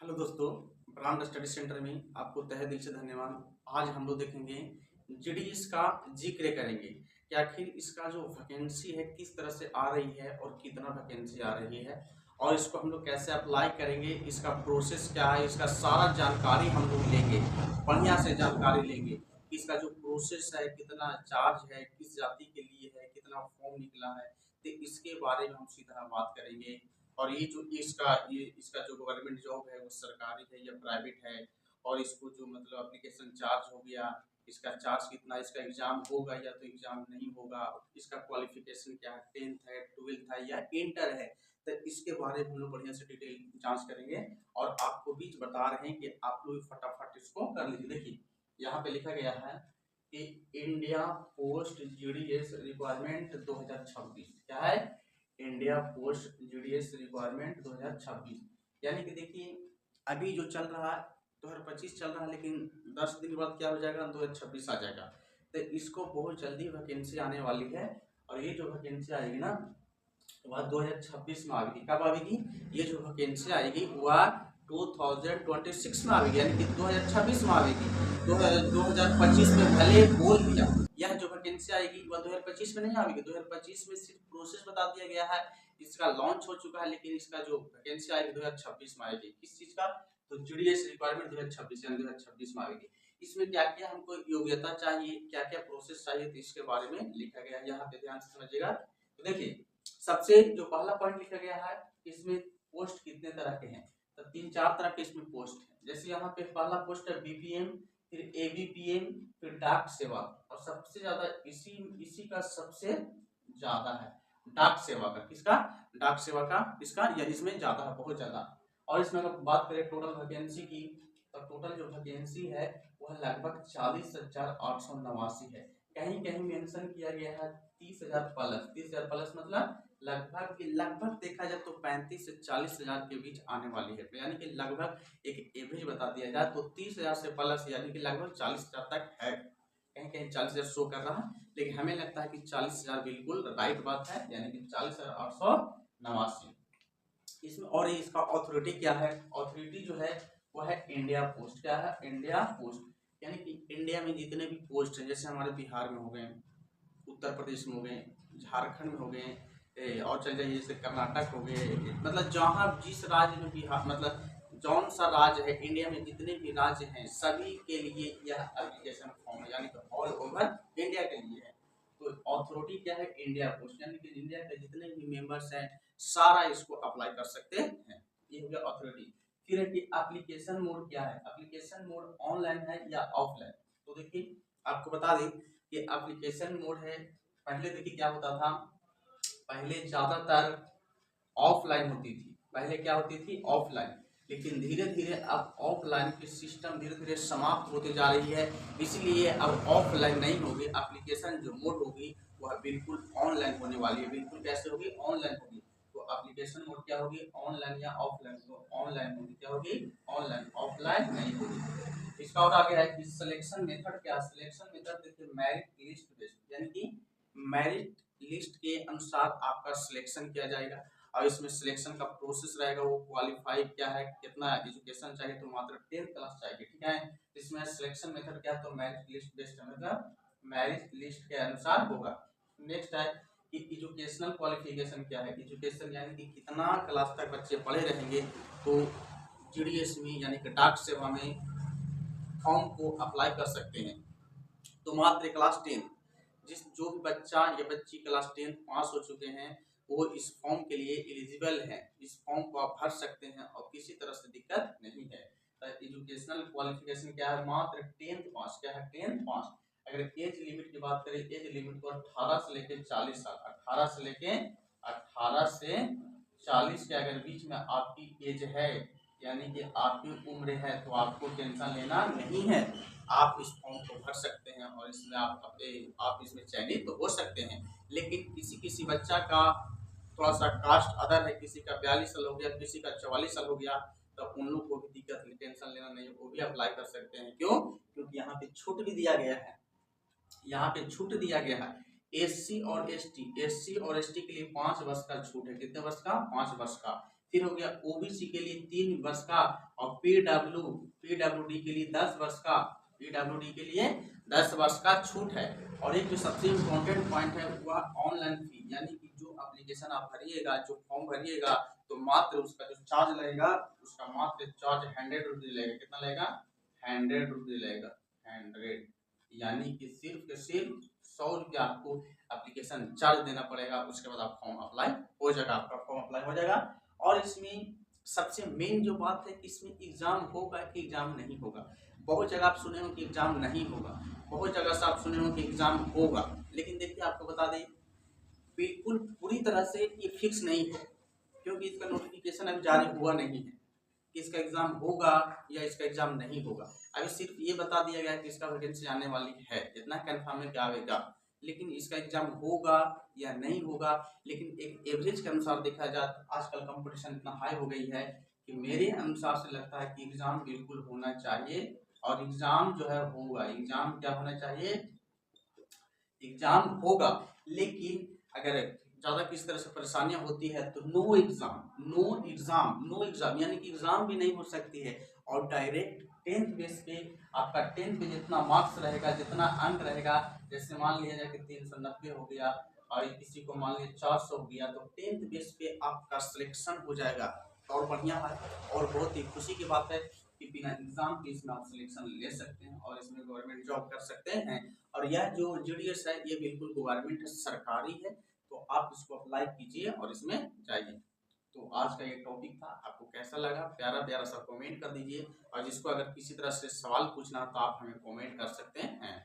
Hello दोस्तों, brand study centre में आपको तहे दिल से धन्यवाद। आज हम लोग देखेंगे जीडीएस का जिक्र करेंगे कि आखिर इसका जो वैकेंसी है किस तरह से आ रही है और कितना वैकेंसी आ रही है और इसको हम लोग कैसे अप्लाई करेंगे, इसका प्रोसेस क्या है, इसका सारा जानकारी हम लोग लेंगे। बढ़िया से जानकारी लेंगे कि इसका जो प्रोसेस है, कितना चार्ज है, किस जाति के लिए है, कितना फॉर्म निकला है, तो इसके बारे में हम सीधा बात करेंगे। और ये जो इसका जो गवर्नमेंट जॉब है वो सरकारी है या प्राइवेट है, और इसको जो मतलब एप्लीकेशन चार्ज हो गया, इसका चार्ज कितना, इसका एग्जाम होगा या तो एग्जाम नहीं होगा, इसका क्वालिफिकेशन क्या है, 10th है, 12th है या इंटर है, तो इसके बारे में हम लोग बढ़िया से डिटेल जांच करेंगे और आपको भी बता रहे हैं कि आप लोग फटाफट इसको कर लीजिए। देखिए यहाँ पे लिखा गया है कि इंडिया पोस्ट जीडीएस रिक्वायरमेंट 2026 क्या है, इंडिया पोस्ट जीडीएस रिक्वायरमेंट 2026। यानी कि देखिए अभी जो चल रहा है 2025 चल रहा है, लेकिन 10 दिन बाद क्या हो जाएगा, 2026 आ जाएगा। तो इसको बहुत जल्दी वैकेंसी आने वाली है और ये जो वैकेंसी आएगी ना वह 2026 में आएगी। कब आएगी? ये जो वैकेंसी आएगी वह 2026 में आएगी, यानी कि 2026 में आएगी। 2025 में भले बोल दिया, यह जो वैकेंसी आएगी वह 2025 में नहीं आएगी। 2025 में सिर्फ प्रोसेस बता दिया गया है, इसका लॉन्च हो चुका है, लेकिन इसका जो वैकेंसी आएगी 2026 में आएगी। किस चीज का? तो जीडीएस रिक्वायरमेंट 2026 यानी 2026 में आएगी। इसमें क्या क्या हमको योग्यता चाहिए, क्या क्या प्रोसेस चाहिए, तो इसके बारे में लिखा गया है। यहाँ पे ध्यान से समझिएगा। तो देखिए सबसे जो पहला पॉइंट लिखा गया है, इसमें पोस्ट कितने तरह के हैं, तो 3-4 तरह के इसमें पोस्ट है। जैसे यहाँ पे पहला पोस्ट है बीपीएम, फिर एबीपीएम, फिर डाक सेवा, और सबसे ज्यादा इसी का सबसे ज्यादा है डाक सेवा का। किसका? डाक सेवा का इसका या इसमें ज्यादा है, बहुत ज्यादा। और इसमें अगर बात करें टोटल वैकेंसी की, तो टोटल जो वैकेंसी है वह लगभग 40,889 है। कहीं कहीं मेंशन किया गया है 30,000 प्लस। 30,000 प्लस मतलब लगभग देखा जाए तो 35 से 40,000 के बीच आने वाली है। तो यानी कि लगभग एक एवरेज बता दिया जाए तो 30,000 से प्लस यानी कि लगभग 40,000 तक है। कहीं कहीं 40,000 शो कर रहा है, लेकिन हमें लगता है कि 40,000 बिल्कुल राइट बात है, यानी कि 40,889 इसमें। और इसका ऑथोरिटी क्या है? ऑथोरिटी जो है वो है इंडिया पोस्ट। क्या है? India post. यानी कि इंडिया में जितने भी पोस्ट हैं, जैसे हमारे बिहार में हो गए, उत्तर प्रदेश में हो गए, झारखंड में हो गए, और चल जाइए जैसे कर्नाटक हो गए, मतलब जहाँ जिस राज्य में बिहार मतलब जौन सा राज्य है इंडिया में, जितने भी राज्य हैं सभी के लिए यह एप्लीकेशन फॉर्म है, यानी कि ऑल ओवर इंडिया के लिए है। तो अथॉरिटी क्या है? India post. यानी कि इंडिया के जितने भी मेंबर्स हैं सारा इसको अप्लाई कर सकते हैं। ये हो गया अथॉरिटी। फिर है कि एप्लीकेशन मोड क्या है? एप्लीकेशन मोड ऑनलाइन है या ऑफलाइन? तो देखिए आपको बता दें कि एप्लीकेशन मोड है, पहले देखिए क्या होता था, पहले ज्यादातर ऑफलाइन होती थी। पहले क्या होती थी? ऑफलाइन। लेकिन धीरे धीरे अब ऑफलाइन की सिस्टम धीरे धीरे समाप्त होते जा रही है, इसलिए अब ऑफलाइन नहीं होगी। एप्लीकेशन जो मोड होगी वह बिल्कुल ऑनलाइन होने वाली है। बिल्कुल कैसे होगी? ऑनलाइन होगी। तो एप्लीकेशन मोड क्या होगी? ऑनलाइन या ऑफलाइन? तो ऑनलाइन होगी। क्या होगी? ऑनलाइन, ऑफलाइन नहीं होगी। इसका और आगे है कि सिलेक्शन मेथड क्या? सिलेक्शन मेथड देखिए मेरिट लिस्ट बेस्ड, यानी कि मेरिट लिस्ट के अनुसार आपका सिलेक्शन किया जाएगा। और इसमें सिलेक्शन का प्रोसेस रहेगा, वो क्वालिफाई क्या है, कितना एजुकेशन चाहिए, तो मात्र 10th क्लास चाहिए। ठीक है। इसमें सिलेक्शन मेथड क्या है? तो मेरिट लिस्ट बेस्ड मतलब मेरिट लिस्ट के अनुसार होगा। नेक्स्ट है कि एजुकेशनल क्वालिफिकेशन क्या है? एजुकेशन यानी कि कितना क्लास तक बच्चे पढ़े रहेंगे, तो जीडीएस में यानी कि डाक सेवा में फॉर्म को अप्लाई कर सकते हैं। तो मात्र क्लास 10, जो भी बच्चा या बच्ची क्लास 10 पास हो चुके हैं वो इस फॉर्म के लिए एलिजिबल है। इस फॉर्म को आप भर सकते हैं और किसी तरह से दिक्कत नहीं है। तो एजुकेशनल क्वालिफिकेशन क्या है? मात्र 10th पास। क्या है? 10th पास। अगर एज लिमिट की बात करें, एज लिमिट को 18 से लेकर 40 साल, 18 से 40 के अगर बीच में आपकी एज है, यानी कि आपकी उम्र है, तो आपको टेंशन लेना नहीं है। आप इस फॉर्म को भर सकते हैं और इसमें आप इसमें चयनित तो हो सकते हैं। लेकिन किसी किसी बच्चा का थोड़ा सा कास्ट अदर है, किसी का 42 साल हो गया, किसी का 44 साल हो गया, तो उन लोग को भी दिक्कत नहीं, टेंशन लेना नहीं, वो भी अप्लाई कर सकते हैं। क्यों? क्योंकि यहाँ पे छूट भी दिया गया है। यहाँ पे छूट दिया गया है एससी और एसटी के लिए 5 वर्ष का छूट है। कितने वर्ष का? 5 वर्ष का। फिर हो गया ओबीसी के लिए 3 वर्ष का, और पीडब्ल्यूडी के लिए 10 वर्ष का, पीडब्ल्यूडी के लिए 10 वर्ष का छूट है। और एक जो सबसे इम्पोर्टेंट पॉइंट है वह ऑनलाइन फी, यानी कि जो एप्लीकेशन आप भरिएगा, जो फॉर्म भरिएगा, तो मात्र उसका जो चार्ज लगेगा, उसका मात्र चार्ज 100 रुपीज लगेगा। कितना लगेगा? 100 रुपीज लगेगा, 100, यानी कि सिर्फ 100 रुपया आपको एप्लीकेशन चार्ज देना पड़ेगा। उसके बाद आप फॉर्म अप्लाई हो जाएगा, आपका फॉर्म अप्लाई हो जाएगा। और इसमें सबसे मेन जो बात है कि इसमें एग्जाम होगा कि एग्जाम नहीं होगा। बहुत जगह आप सुने हो कि एग्जाम नहीं होगा, बहुत जगह से आप सुने हो कि एग्जाम होगा, लेकिन देखिए आपको बता दें बिल्कुल पूरी तरह से ये फिक्स नहीं है, क्योंकि इसका नोटिफिकेशन अभी जारी हुआ नहीं है कि इसका एग्जाम होगा या इसका एग्जाम नहीं होगा। अभी सिर्फ ये बता दिया गया कि इसका वैकेंसी आने वाली है, इतना कंफर्म है कि आवेगा, लेकिन इसका एग्जाम होगा या नहीं होगा। लेकिन एक एवरेज के अनुसार देखा जाए तो आजकल कंपटीशन इतना हाई हो गई है कि मेरे अनुसार से लगता है कि एग्जाम बिल्कुल होना चाहिए, और एग्जाम जो है होगा। एग्जाम क्या होना चाहिए? एग्जाम होगा। लेकिन अगर ज्यादा किस तरह से परेशानियां होती है तो नो एग्जाम यानी कि एग्जाम भी नहीं हो सकती है, और डायरेक्ट 10th बेस पे आपका 10th पे जितना मार्क्स रहेगा, जितना अंक रहेगा, जैसे मान लिया जाए कि 390 हो गया और किसी को मान लिया 400 हो गया, तो 10th बेस पे आपका सिलेक्शन हो जाएगा। और बढ़िया है, और बहुत ही खुशी की बात है कि बिना एग्जाम के इसमें आप सिलेक्शन ले सकते हैं और इसमें गवर्नमेंट जॉब कर सकते हैं। और यह जो जीडीएस है ये बिल्कुल गवर्नमेंट सरकारी है, तो आप इसको अप्लाई कीजिए और इसमें जाइए। तो आज का ये टॉपिक था, आपको कैसा लगा प्यारा प्यारा सा कमेंट कर दीजिए, और जिसको अगर किसी तरह से सवाल पूछना तो आप हमें कमेंट कर सकते हैं।